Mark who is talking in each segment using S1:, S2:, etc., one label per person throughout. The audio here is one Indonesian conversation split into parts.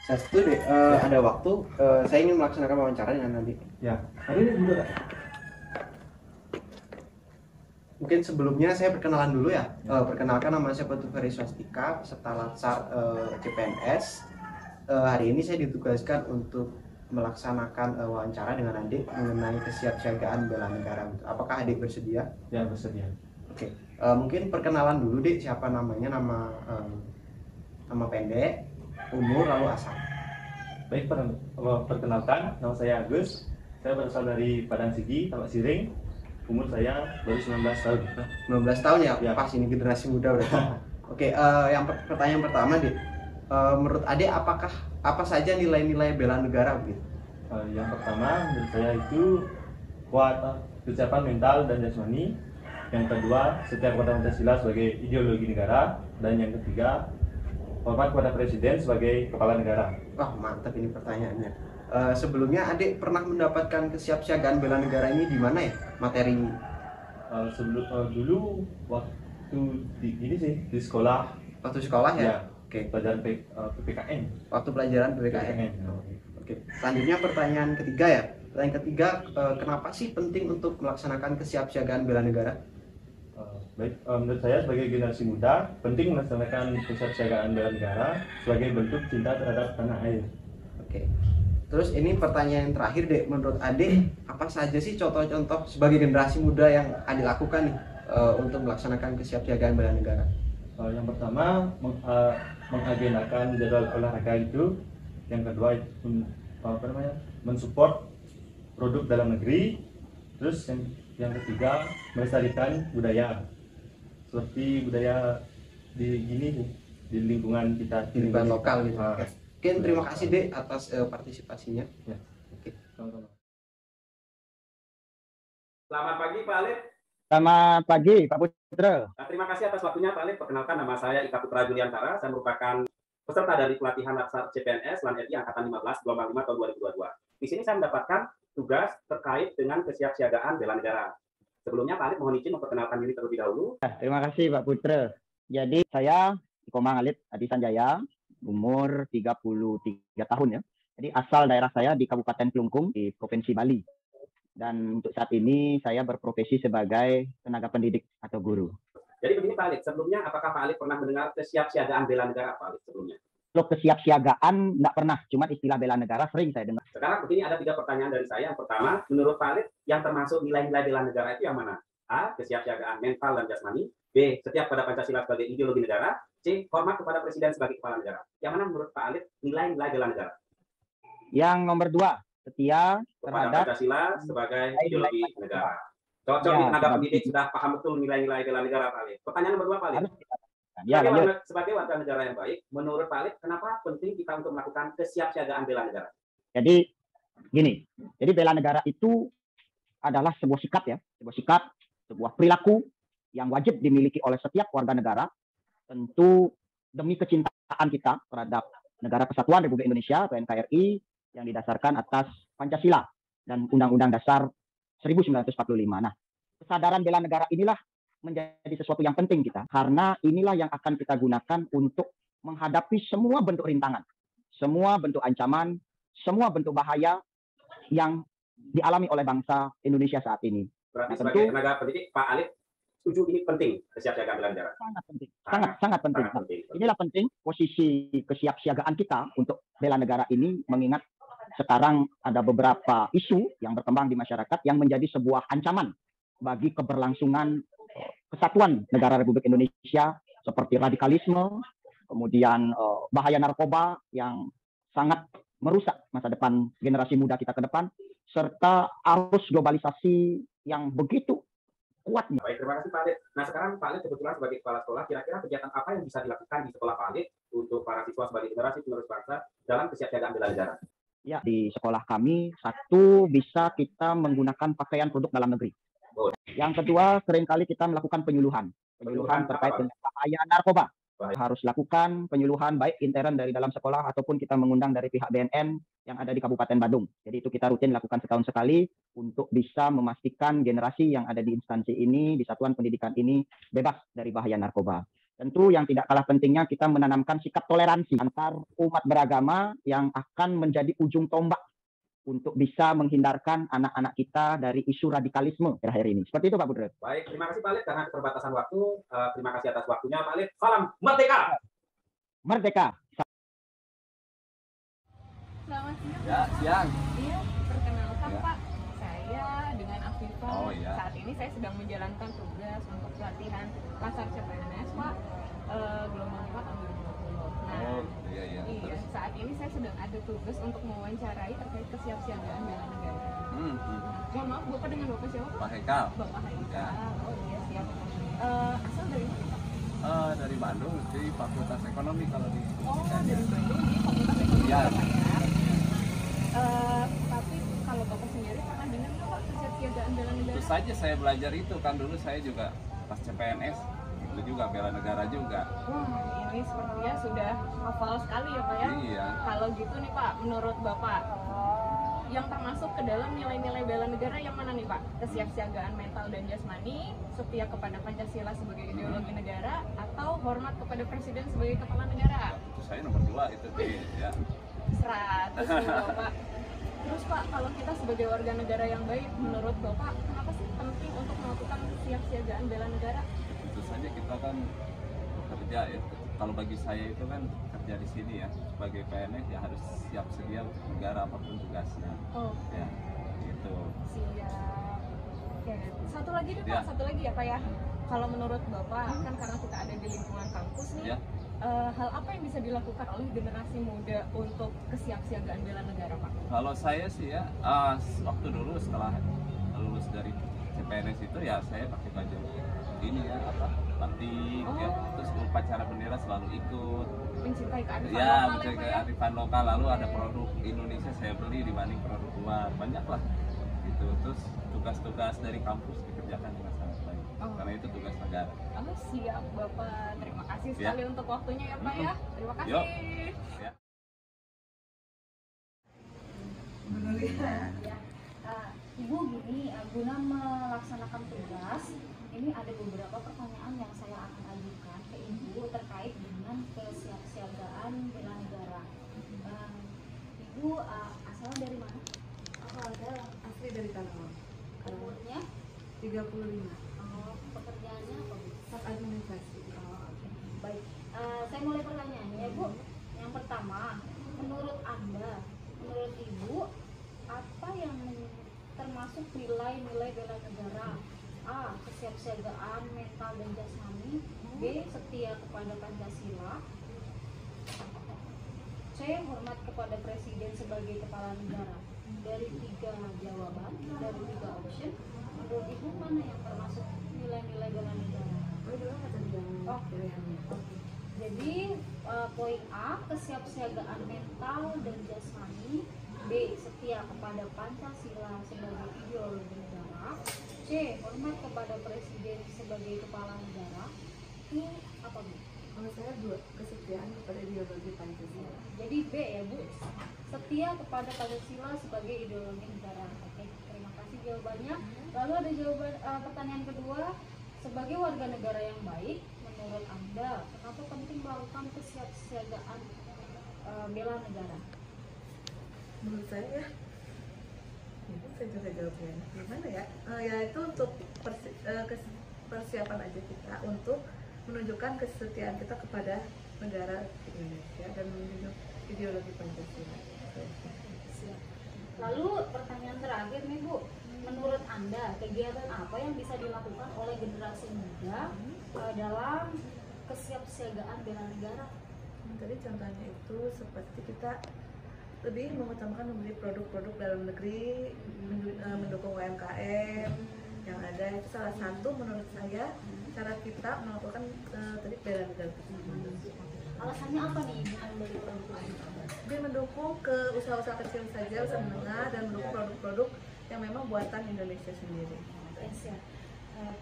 S1: Satu deh, ada waktu, saya ingin melaksanakan wawancara dengan Andi.
S2: Ya, hari ini juga.
S1: Mungkin sebelumnya saya perkenalan dulu ya. Perkenalkan, nama saya Putu Ferry Swastika, peserta Latsar CPNS. Hari ini saya ditugaskan untuk melaksanakan wawancara dengan adik mengenai kesiapsiagaan bela negara. Apakah adik bersedia?
S2: Ya, bersedia.
S1: Oke, mungkin perkenalan dulu deh, siapa namanya, nama pendek, umur, lalu asal.
S2: Baik, perkenalkan, nama saya Agus. Saya berasal dari Padang Sigi, Tambak Siring. Umur saya baru 19 tahun.
S1: 19 tahun ya?
S2: Ya.
S1: Pas ini generasi muda udah. Oke, pertanyaan pertama deh. Menurut adik apa saja nilai-nilai bela negara begitu?
S2: Yang pertama, menurut saya itu kuat kesiapan mental dan jasmani. Yang kedua, setia kepada Pancasila sebagai ideologi negara. Dan yang ketiga, hormat kepada Presiden sebagai kepala negara.
S1: Wah, mantap ini pertanyaannya. Sebelumnya adik pernah mendapatkan kesiapsiagaan bela negara ini di mana ya materi?
S2: Dulu waktu di sekolah.
S1: Waktu sekolah ya?
S2: Ya.
S1: Oke.
S2: Pelajaran PPKN.
S1: Waktu pelajaran PPKN. Oke. Selanjutnya pertanyaan ketiga ya. Pertanyaan ketiga, kenapa sih penting untuk melaksanakan kesiapsiagaan bela negara?
S2: Baik, menurut saya sebagai generasi muda penting melaksanakan kesiapsiagaan bela negara sebagai bentuk cinta terhadap tanah air.
S1: Oke. Terus ini pertanyaan yang terakhir deh, menurut adik apa saja sih contoh-contoh sebagai generasi muda yang adik lakukan nih untuk melaksanakan kesiapsiagaan bela negara?
S2: Yang pertama mengagendakan jadwal olahraga itu. Yang kedua mensupport produk dalam negeri. Terus yang ketiga melestarikan budaya, seperti budaya di lingkungan kita,
S1: Di lingkungan lokal gitu. Oke, terima kasih deh atas partisipasinya.
S2: Ya.
S1: Oke.
S2: Sama-sama.
S3: Selamat pagi Pak Alif.
S4: Selamat pagi Pak Putra.
S3: Terima kasih atas waktunya Pak Alif. Perkenalkan, nama saya Ika Putra Juliantara. Saya merupakan peserta dari pelatihan Latsar CPNS LAN RI Angkatan 15 Gelombang 5 tahun 2022. Di sini saya mendapatkan tugas terkait dengan kesiapsiagaan bela negara. Sebelumnya Pak Alif mohon izin memperkenalkan diri terlebih dahulu.
S4: Terima kasih Pak Putra. Jadi saya Komang Alif Adi Sanjaya, umur 33 tahun ya. Jadi asal daerah saya di Kabupaten Klungkung di Provinsi Bali. Dan untuk saat ini saya berprofesi sebagai tenaga pendidik atau guru.
S3: Jadi begini Pak Alif, sebelumnya apakah Pak Alif pernah mendengar kesiapsiagaan bela negara Pak Alif sebelumnya?
S4: Kalau kesiapsiagaan nggak pernah, cuma istilah bela negara sering saya dengar.
S3: Sekarang begini, ada 3 pertanyaan dari saya. Yang pertama, menurut Pak Alif yang termasuk nilai-nilai bela negara itu yang mana? A. Kesiapsiagaan mental dan jasmani. B. Setia pada Pancasila sebagai ideologi negara. C. Hormat kepada Presiden sebagai kepala negara. Yang mana menurut Pak Alif nilai-nilai bela negara?
S4: Yang nomor 2, setia
S3: Kepada
S4: terhadap
S3: Pancasila sebagai ideologi negara. Cocok
S4: Ya,
S3: nih, tenaga
S4: sebagai-
S3: pendidik sudah paham betul nilai-nilai bela negara Pak Alif. Pertanyaan nomor 2 Pak Alif.
S4: harus kita ya, lanjut.
S3: Sebagai warga negara yang baik, menurut Pak Alif, kenapa penting kita untuk melakukan kesiapsiagaan bela negara?
S4: Jadi gini, jadi bela negara itu adalah sebuah sikap ya, sebuah perilaku yang wajib dimiliki oleh setiap warga negara, tentu demi kecintaan kita terhadap Negara Kesatuan Republik Indonesia atau NKRI yang didasarkan atas Pancasila dan Undang-Undang Dasar 1945. Nah, kesadaran bela negara inilah menjadi sesuatu yang penting kita, karena inilah yang akan kita gunakan untuk menghadapi semua bentuk rintangan, semua bentuk ancaman, semua bentuk bahaya yang dialami oleh bangsa Indonesia saat ini.
S3: Berarti
S4: Nah,
S3: sebagai tenaga pendidik, Pak Alif setuju ini penting kesiapsiagaan bela negara.
S4: Sangat penting, sangat penting.
S3: Sangat penting.
S4: Inilah penting posisi kesiapsiagaan kita untuk bela negara ini, mengingat sekarang ada beberapa isu yang berkembang di masyarakat yang menjadi sebuah ancaman bagi keberlangsungan kesatuan negara Republik Indonesia, seperti radikalisme, kemudian bahaya narkoba yang sangat merusak masa depan generasi muda kita ke depan, serta arus globalisasi yang begitu kuatnya.
S3: Baik, terima kasih Pak Alif. Nah, sekarang Pak Alif kebetulan sebagai kepala sekolah, kira-kira kegiatan apa yang bisa dilakukan di sekolah Pak Alif untuk para siswa sebagai generasi penerus bangsa dalam kesiapsiagaan bela negara?
S4: Ya, di sekolah kami, satu, bisa kita menggunakan pakaian produk dalam negeri.
S3: Boleh.
S4: Yang kedua, seringkali kita melakukan penyuluhan
S3: Penyuluhan
S4: terkait
S3: apa, Pak?
S4: dengan bahaya narkoba.
S3: Baik.
S4: Harus lakukan penyuluhan baik intern dari dalam sekolah ataupun kita mengundang dari pihak BNN yang ada di Kabupaten Badung. Jadi itu kita rutin lakukan setahun sekali untuk bisa memastikan generasi yang ada di instansi ini, di satuan pendidikan ini bebas dari bahaya narkoba. Tentu yang tidak kalah pentingnya kita menanamkan sikap toleransi antar umat beragama yang akan menjadi ujung tombak untuk bisa menghindarkan anak-anak kita dari isu radikalisme terakhir ini. Seperti itu Pak Budret.
S3: Baik, terima kasih Pak Alif karena keterbatasan waktu. Terima kasih atas waktunya Pak Alif. Salam merdeka.
S4: Merdeka.
S5: Selamat siang.
S6: Ya, siang.
S5: Iya, perkenalkan
S6: Ya.
S5: Pak, saya dengan Afifa.
S6: Oh, iya.
S5: Saat ini saya sedang menjalankan tugas untuk pelatihan Latsar CPNS Pak, gelombang 4 tahun 2020. Nah,
S6: Oh, iya, iya.
S5: iya,
S6: Terus?
S5: saat ini saya sedang ada tugas untuk mewawancarai terkait kesiapsiagaan bela negara. Mohon maaf, Bapak dengan Bapak siapa Pak?
S6: Pak Hekal.
S5: Bapak Haikal.
S6: Ya.
S5: Oh iya, siap. Asal dari mana Pak?
S6: Dari Bandung, di Fakultas Ekonomi kalau di.
S5: Oh, dari Bandung di Fakultas Ekonomi
S6: Iya.
S5: Bapak ya. Tapi kalau Bapak sendiri pernah dengar nggak Pak kesiapsiagaan bela negara?
S6: Tentu saja saya belajar itu kan dulu saya juga pas CPNS itu juga bela negara juga.
S5: Wah, ini sepertinya sudah hafal sekali ya Pak ya.
S6: Iya.
S5: Kalau gitu nih Pak, menurut Bapak yang termasuk ke dalam nilai-nilai bela negara yang mana nih Pak? Kesiapsiagaan mental dan jasmani, setia kepada Pancasila sebagai ideologi negara, atau hormat kepada Presiden sebagai kepala negara?
S6: Itu saya nomor 2 itu ya.
S5: 100 nih Bapak. Terus Pak, kalau kita sebagai warga negara yang baik, menurut Bapak kenapa sih penting untuk melakukan kesiapsiagaan bela negara?
S6: Tentu saja kita kan bekerja ya. Kalau bagi saya itu kan kerja di sini ya sebagai PNS ya harus siap sedia untuk negara apapun tugasnya.
S5: Oh,
S6: Ya, gitu.
S5: siap. Oke, satu lagi deh Pak,
S6: Ya.
S5: satu lagi ya Pak ya. Kalau menurut Bapak, kan karena kita ada di lingkungan kampus nih,
S6: Ya.
S5: hal apa yang bisa dilakukan oleh generasi muda untuk kesiapsiagaan bela negara Pak?
S6: Kalau saya sih ya, waktu dulu setelah lulus dari CPNS itu ya saya pakai baju ini ya apa batik ya, terus upacara bendera selalu ikut.
S5: Mencintai kearifan
S6: Ya,
S5: lokal ya
S6: menjaga
S5: Pak ya?
S6: kearifan lokal, lalu ada produk Indonesia saya beli dibanding produk luar, banyak lah gitu. Terus tugas-tugas dari kampus dikerjakan dengan sangat baik,
S5: Oh.
S6: karena itu tugas negara.
S5: Oh, siap Bapak, terima kasih
S6: Ya.
S5: sekali untuk waktunya ya Pak ya. Terima kasih.
S6: Yuk. Ya.
S7: Ya, Ibu gini, guna melaksanakan tugas, ini ada beberapa pertanyaan yang saya akan ajukan ke Ibu terkait dengan kesiapsiagaan bela negara. Ibu asalnya dari mana?
S8: Aku ada asli dari Tangerang.
S7: Umurnya?
S8: 35.
S7: Pekerjaannya apa Bu?
S8: Staf administrasi.
S7: Oke. Baik, saya mulai pertanyaannya ya Bu. Yang pertama, menurut Anda, menurut Ibu, apa yang termasuk nilai-nilai bela negara? A. Kesiapsiagaan mental dan jasmani. B. Setia kepada Pancasila. C. Hormat kepada Presiden sebagai kepala negara. Dari 3 jawaban, dari 3 option, menurut Ibu mana yang termasuk nilai-nilai bela negara?
S8: Oke.
S7: Oke. Jadi poin A, kesiapsiagaan mental dan jasmani. B, setia kepada Pancasila sebagai ideologi negara. C, hormat kepada Presiden sebagai kepala negara. Ini apa Bu?
S8: Kalau saya 2, kesetiaan kepada ideologi Pancasila.
S7: Jadi B ya Bu, setia kepada Pancasila sebagai ideologi negara. Oke, terima kasih jawabannya. Lalu ada jawaban pertanyaan kedua, sebagai warga negara yang baik, menurut Anda, kenapa penting melakukan kesiapsiagaan bela negara?
S8: Menurut saya, itu saya juga jawabnya. Gimana ya? Ya itu untuk persiapan aja kita untuk menunjukkan kesetiaan kita kepada negara Indonesia dan menunjuk ideologi Pancasila.
S7: Siap. Lalu pertanyaan terakhir nih Bu, menurut Anda kegiatan apa yang bisa dilakukan oleh generasi muda dalam kesiapsiagaan bela negara?
S8: Tadi contohnya itu seperti kita lebih mengutamakan membeli produk-produk dalam negeri, mendukung UMKM yang ada. Itu salah satu menurut saya cara kita melakukan tadi bela negara tersebut.
S7: Alasannya apa nih membeli produk itu?
S8: Dia mendukung ke usaha-usaha kecil saja, usaha menengah, dan mendukung produk-produk yang memang buatan Indonesia sendiri.
S7: Yes, ya.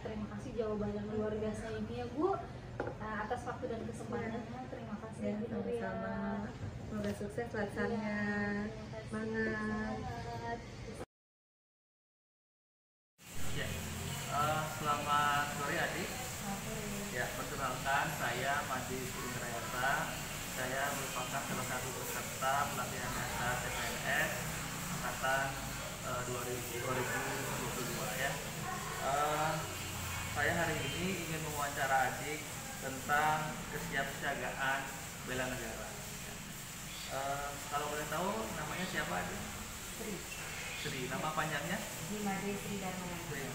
S7: Terima kasih jawaban yang luar biasa ini ya Bu. Nah, atas waktu dan kesempatannya, terima kasih
S8: Ya,
S7: Bu Nur ya.
S8: sama-sama. Semoga sukses pelajarannya. Semangat.
S9: Ya, selamat sore adik. Ya, perkenalkan saya Madi Surindrayasa. Saya merupakan salah satu peserta pelatihan dasar CPNS angkatan 2022 ya. Saya hari ini ingin mewawancara adik tentang kesiapsiagaan bela negara. Kalau boleh tahu namanya siapa adik?
S10: Sri.
S9: Sri. Nama panjangnya?
S10: Jimade Sri Darmawan.
S9: Sri.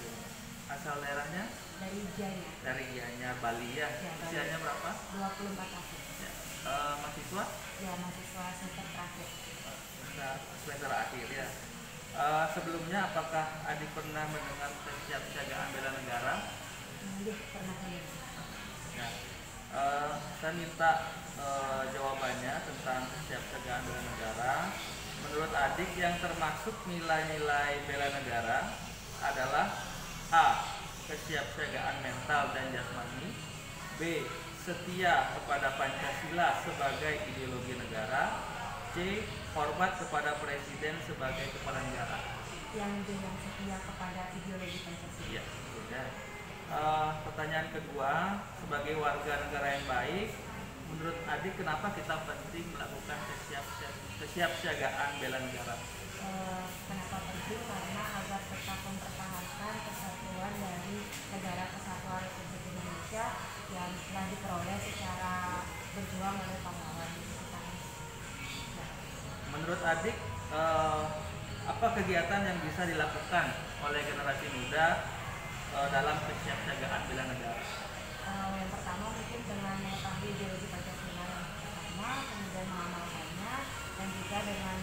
S9: Asal daerahnya?
S10: Dari Gianyar.
S9: Dari Gianyar, Bali ya.
S10: Ya, Bali.
S9: Usianya berapa?
S10: 24 tahun.
S9: Ya. Mahasiswa?
S10: Ya, mahasiswa semester terakhir.
S9: Semester akhir ya. Sebelumnya apakah adik pernah mendengar kesiapsiagaan bela negara?
S10: Iya, pernah dengar.
S9: Ya. Saya minta jawabannya tentang kesiapsiagaan bela negara. Menurut adik yang termasuk nilai-nilai bela negara adalah A. Kesiapsiagaan mental dan jasmani. B. Setia kepada Pancasila sebagai ideologi negara. C. Hormat kepada Presiden sebagai kepala negara.
S10: Yang dengan setia kepada ideologi Pancasila.
S9: Iya, betul ya. Pertanyaan kedua, sebagai warga negara yang baik, menurut adik kenapa kita penting melakukan kesiapsiagaan bela negara?
S10: Kenapa penting? Karena agar tetap mempertahankan kesatuan dari negara kesatuan Republik Indonesia yang telah diperoleh secara berjuang oleh pahlawan kita.
S9: Menurut adik, apa kegiatan yang bisa dilakukan oleh generasi muda dalam kesiapsiagaan bela negara?
S10: Yang pertama mungkin dengan mengetahui ideologi Pancasila yang pertama, kemudian mengamalkannya, dan juga dengan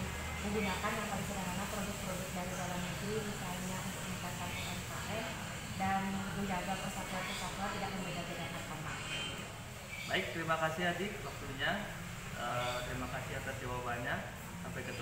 S10: menggunakan yang paling sederhana produk-produk dari dalam negeri, misalnya untuk meningkatkan UMKM dan menjaga persatuan-persatuan tidak membeda-bedakan agama.
S9: Baik, terima kasih adik waktunya. Terima kasih atas jawabannya. Sampai ketemu.